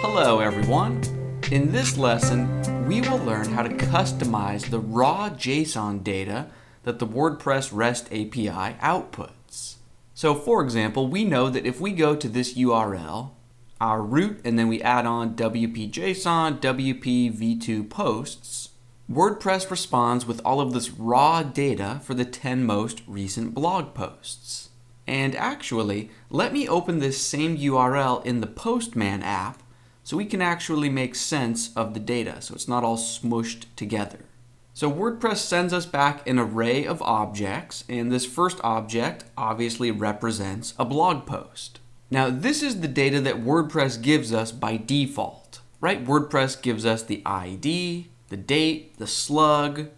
Hello everyone! In this lesson, we will learn how to customize the raw JSON data that the WordPress REST API outputs. So for example, we know that if we go to this URL, our root, and then we add on WP-JSON, WP v2 posts, WordPress responds with all of this raw data for the 10 most recent blog posts. And actually, let me open this same URL in the Postman app so we can actually make sense of the data, so it's not all smooshed together. So WordPress sends us back an array of objects, and this first object obviously represents a blog post. Now this is the data that WordPress gives us by default, right? WordPress gives us the ID, the date, the slug,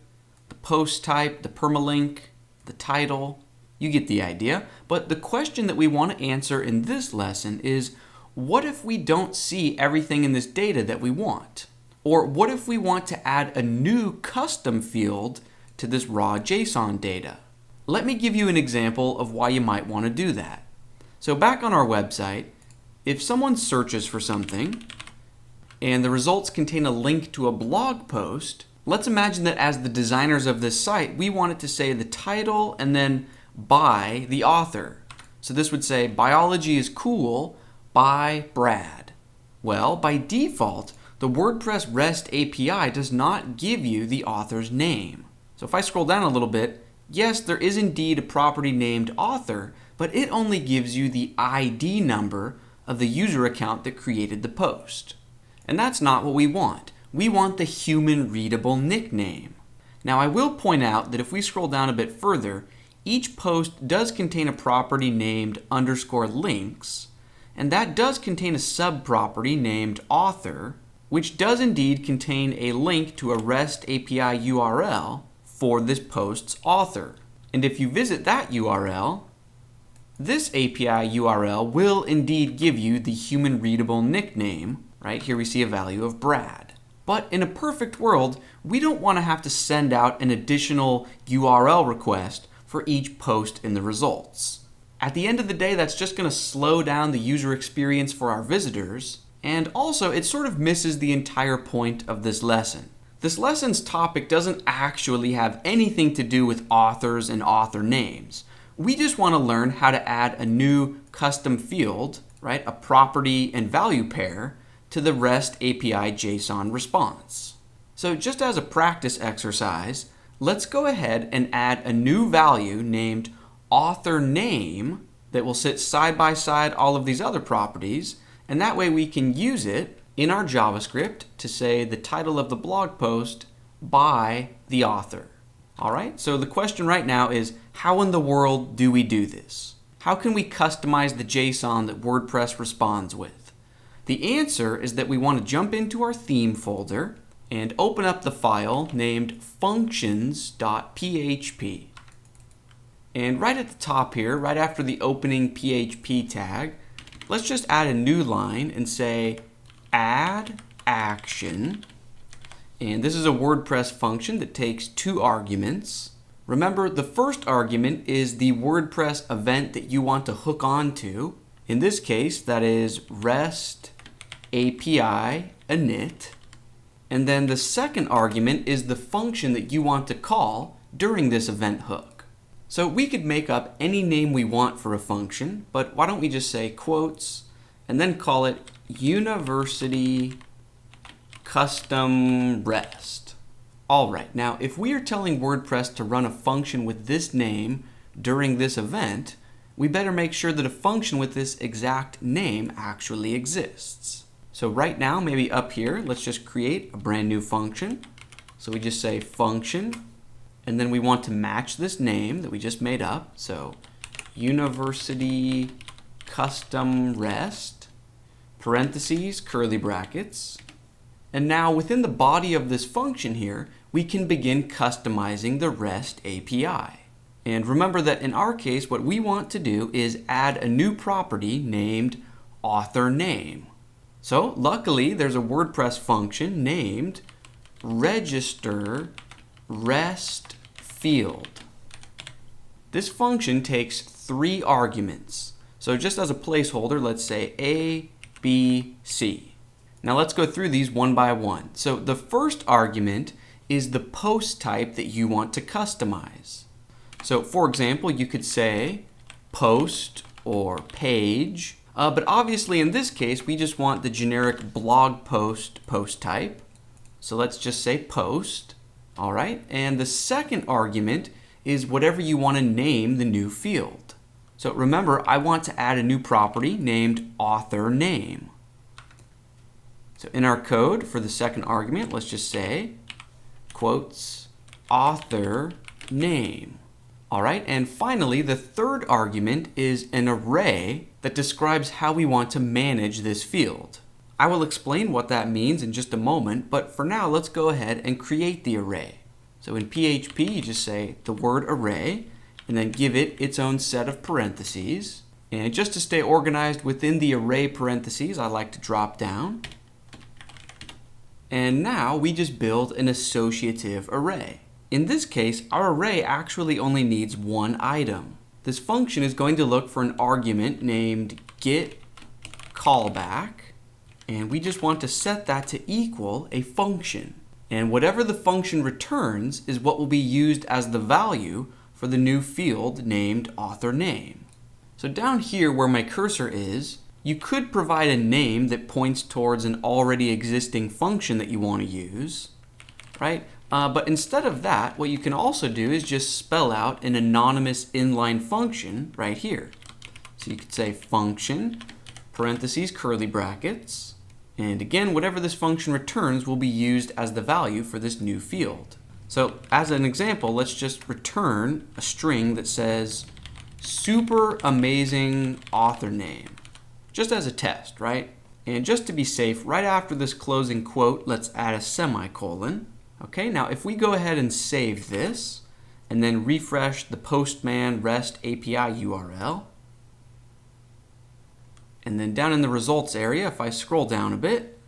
the post type, the permalink, the title. You get the idea. But the question that we want to answer in this lesson is, what if we don't see everything in this data that we want? Or what if we want to add a new custom field to this raw JSON data? Let me give you an example of why you might want to do that. So back on our website, if someone searches for something and the results contain a link to a blog post, let's imagine that as the designers of this site, we want it to say the title and then by the author. So this would say, biology is cool by Brad. Well, by default, the WordPress REST API does not give you the author's name. So if I scroll down a little bit, yes, there is indeed a property named author, but it only gives you the ID number of the user account that created the post. And that's not what we want. We want the human readable nickname. Now I will point out that if we scroll down a bit further, each post does contain a property named _links, and that does contain a subproperty named author, which does indeed contain a link to a REST API URL for this post's author. And if you visit that URL, this API URL will indeed give you the human readable nickname. Right here we see a value of Brad. But in a perfect world, we don't want to have to send out an additional URL request for each post in the results. At the end of the day, that's just going to slow down the user experience for our visitors, and also it sort of misses the entire point of this lesson. This lesson's topic doesn't actually have anything to do with authors and author names. We just want to learn how to add a new custom field, right, a property and value pair, to the REST API JSON response. So just as a practice exercise, let's go ahead and add a new value named author name that will sit side by side all of these other properties, and that way we can use it in our JavaScript to say the title of the blog post by the author. All right, so the question right now is, how in the world do we do this? How can we customize the JSON that WordPress responds with? The answer is that we want to jump into our theme folder and open up the file named functions.php. And right at the top here, right after the opening PHP tag, let's just add a new line and say add action. And this is a WordPress function that takes 2 arguments. Remember, the first argument is the WordPress event that you want to hook onto. In this case, that is REST API init. And then the second argument is the function that you want to call during this event hook. So we could make up any name we want for a function, but why don't we just say quotes and then call it university custom rest. All right, now if we are telling WordPress to run a function with this name during this event, we better make sure that a function with this exact name actually exists. So right now, maybe up here, let's just create a brand new function. So we just say function, and then we want to match this name that we just made up. So university custom rest, parentheses, curly brackets. And now within the body of this function here, we can begin customizing the REST API. And remember that in our case, what we want to do is add a new property named author name. So luckily, there's a WordPress function named register REST field. This function takes 3 arguments. So just as a placeholder, let's say A, B, C. Now let's go through these one by one. So the first argument is the post type that you want to customize. So for example, you could say post or page, but obviously in this case, we just want the generic blog post type. So let's just say post, all right? And the second argument is whatever you want to name the new field. So remember, I want to add a new property named author name. So in our code for the second argument, let's just say, quotes, author name. All right, and finally, the third argument is an array that describes how we want to manage this field. I will explain what that means in just a moment, but for now, let's go ahead and create the array. So in PHP, you just say the word array, and then give it its own set of parentheses. And just to stay organized within the array parentheses, I like to drop down. And now we just build an associative array. In this case, our array actually only needs one item. This function is going to look for an argument named getCallback, and we just want to set that to equal a function. And whatever the function returns is what will be used as the value for the new field named author name. So down here where my cursor is, you could provide a name that points towards an already existing function that you want to use, right? But instead of that, what you can also do is just spell out an anonymous inline function right here. So you could say function, parentheses, curly brackets, and again, whatever this function returns will be used as the value for this new field. So as an example, let's just return a string that says super amazing author name, just as a test, right? And just to be safe, right after this closing quote, let's add a semicolon. Okay, now if we go ahead and save this, and then refresh the Postman REST API URL, and then down in the results area, if I scroll down a bit,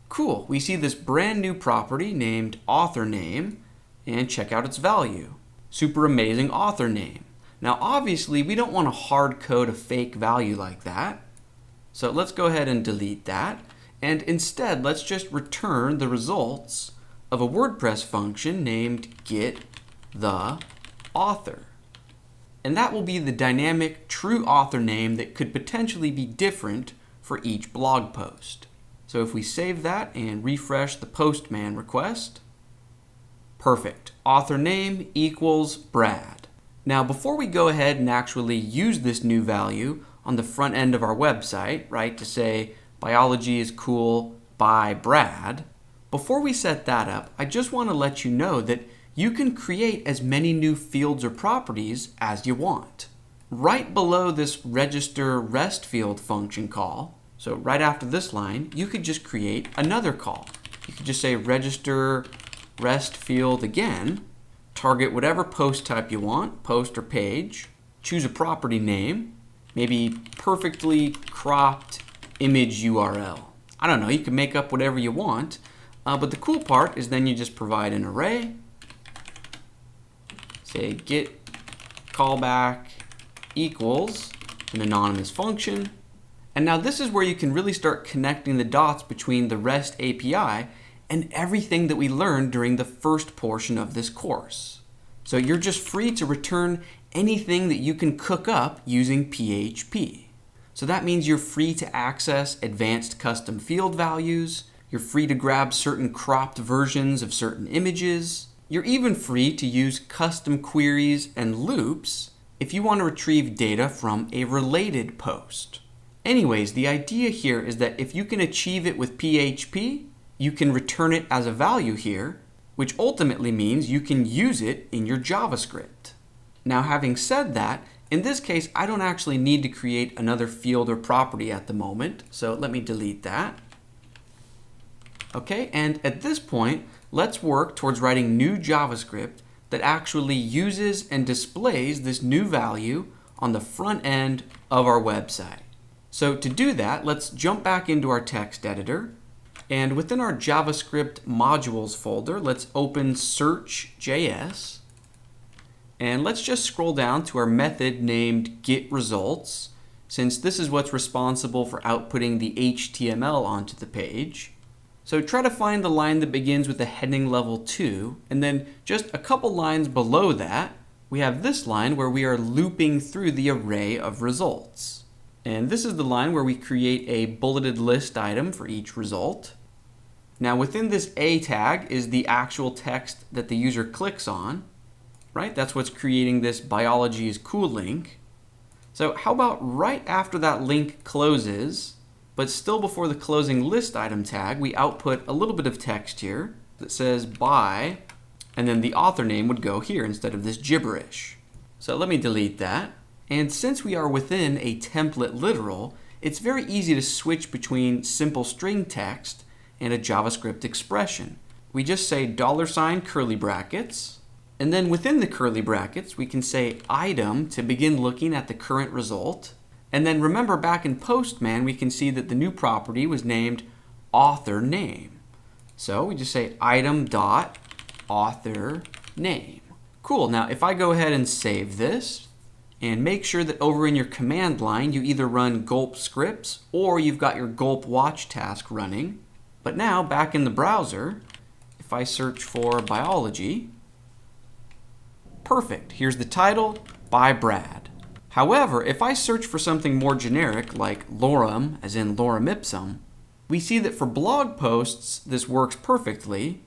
cool, we see this brand new property named author name, and check out its value, super amazing author name. Now obviously we don't want to hard code a fake value like that, so let's go ahead and delete that, and instead let's just return the results of a WordPress function named getTheAuthor. And that will be the dynamic true author name that could potentially be different for each blog post. So if we save that and refresh the Postman request, perfect. Author name equals Brad. Now before we go ahead and actually use this new value on the front end of our website, right, to say biology is cool by Brad, before we set that up, I just want to let you know that you can create as many new fields or properties as you want. Right below this register REST field function call, so right after this line, you could just create another call. You could just say register REST field again, target whatever post type you want, post or page, choose a property name, maybe perfectly cropped image URL. I don't know, you can make up whatever you want. But the cool part is then you just provide an array, say get callback equals an anonymous function. And now this is where you can really start connecting the dots between the REST API and everything that we learned during the first portion of this course. So you're just free to return anything that you can cook up using PHP. So that means you're free to access advanced custom field values. You're free to grab certain cropped versions of certain images. You're even free to use custom queries and loops if you want to retrieve data from a related post. Anyways, the idea here is that if you can achieve it with PHP, you can return it as a value here, which ultimately means you can use it in your JavaScript. Now, having said that, in this case, I don't actually need to create another field or property at the moment, so let me delete that. Okay, and at this point, let's work towards writing new JavaScript that actually uses and displays this new value on the front end of our website. So to do that, let's jump back into our text editor, and within our JavaScript modules folder, let's open search.js, and let's just scroll down to our method named getResults, since this is what's responsible for outputting the HTML onto the page. So try to find the line that begins with the heading level 2, and then just a couple lines below that, we have this line where we are looping through the array of results. And this is the line where we create a bulleted list item for each result. Now within this A tag is the actual text that the user clicks on, right? That's what's creating this biology is cool link. So how about right after that link closes, but still before the closing list item tag, we output a little bit of text here that says by, and then the author name would go here instead of this gibberish. So let me delete that. And since we are within a template literal, it's very easy to switch between simple string text and a JavaScript expression. We just say $ curly brackets, and then within the curly brackets, we can say item to begin looking at the current result. And then remember back in Postman, we can see that the new property was named author name. So we just say item dot author name. Cool. Now if I go ahead and save this and make sure that over in your command line you either run gulp scripts or you've got your gulp watch task running. But now back in the browser, if I search for biology, perfect. Here's the title, by Brad. However, if I search for something more generic like lorem, as in lorem ipsum, we see that for blog posts this works perfectly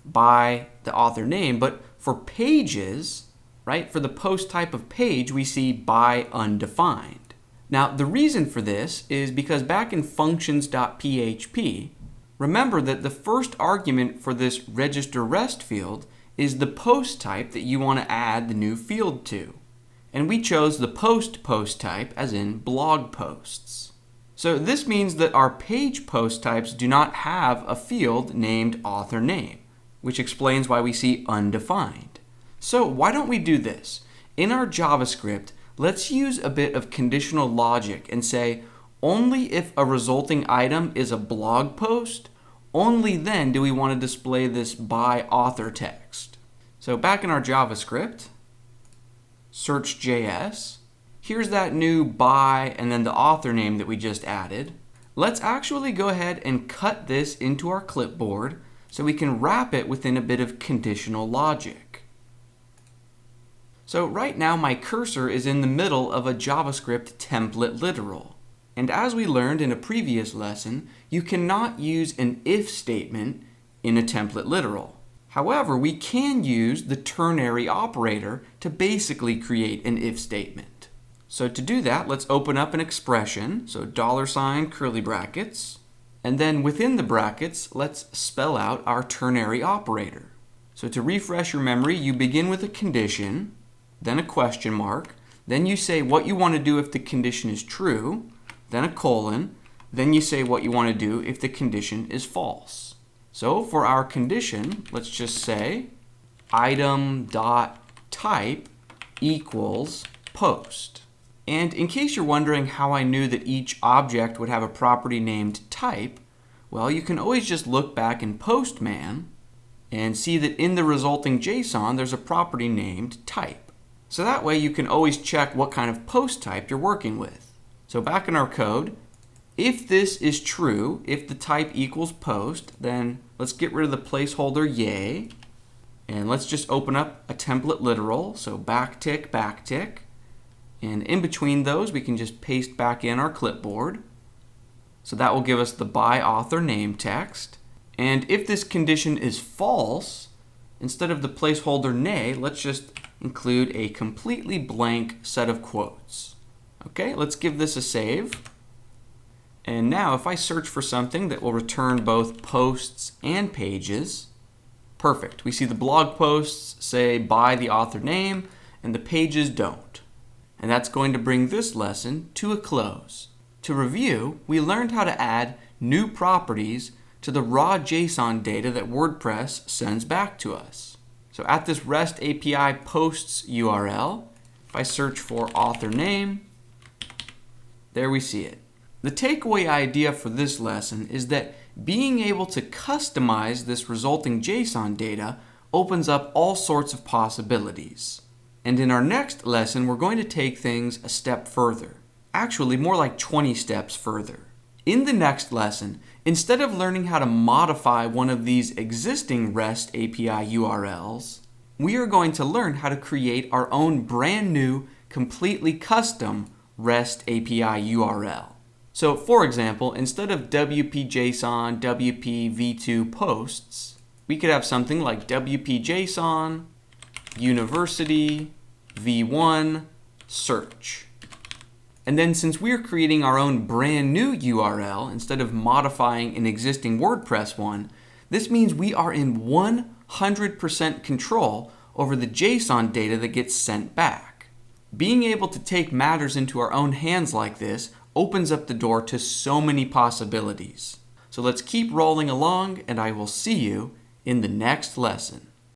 by the author name, but for pages, right, for the post type of page, we see by undefined. Now, the reason for this is because back in functions.php, remember that the first argument for this register rest field is the post type that you want to add the new field to. And we chose the post type, as in blog posts. So this means that our page post types do not have a field named author name, which explains why we see undefined. So why don't we do this? In our JavaScript, let's use a bit of conditional logic and say, only if a resulting item is a blog post, only then do we want to display this by author text. So back in our JavaScript, search.js, here's that new by and then the author name that we just added. Let's actually go ahead and cut this into our clipboard so we can wrap it within a bit of conditional logic. So right now my cursor is in the middle of a JavaScript template literal. And as we learned in a previous lesson, you cannot use an if statement in a template literal. However, we can use the ternary operator to basically create an if statement. So to do that, let's open up an expression, so $ curly brackets, and then within the brackets, let's spell out our ternary operator. So to refresh your memory, you begin with a condition, then a question mark, then you say what you want to do if the condition is true, then a colon, then you say what you want to do if the condition is false. So for our condition, let's just say item.type equals post. And in case you're wondering how I knew that each object would have a property named type, well, you can always just look back in Postman and see that in the resulting JSON, there's a property named type. So that way you can always check what kind of post type you're working with. So back in our code, if this is true, if the type equals post, then let's get rid of the placeholder yay, and let's just open up a template literal, so backtick, backtick, and in between those we can just paste back in our clipboard. So that will give us the by author name text, and if this condition is false, instead of the placeholder nay, let's just include a completely blank set of quotes. Okay, let's give this a save. And now if I search for something that will return both posts and pages, perfect. We see the blog posts say by the author name and the pages don't. And that's going to bring this lesson to a close. To review, we learned how to add new properties to the raw JSON data that WordPress sends back to us. So at this REST API posts URL, if I search for author name, there we see it. The takeaway idea for this lesson is that being able to customize this resulting JSON data opens up all sorts of possibilities. And in our next lesson, we're going to take things a step further. Actually, more like 20 steps further. In the next lesson, instead of learning how to modify one of these existing REST API URLs, we are going to learn how to create our own brand new, completely custom REST API URL. So for example, instead of WP-JSON, WP-v2 posts, we could have something like WP-JSON, university, v1, search. And then since we're creating our own brand new URL instead of modifying an existing WordPress one, this means we are in 100% control over the JSON data that gets sent back. Being able to take matters into our own hands like this opens up the door to so many possibilities. So let's keep rolling along, and I will see you in the next lesson.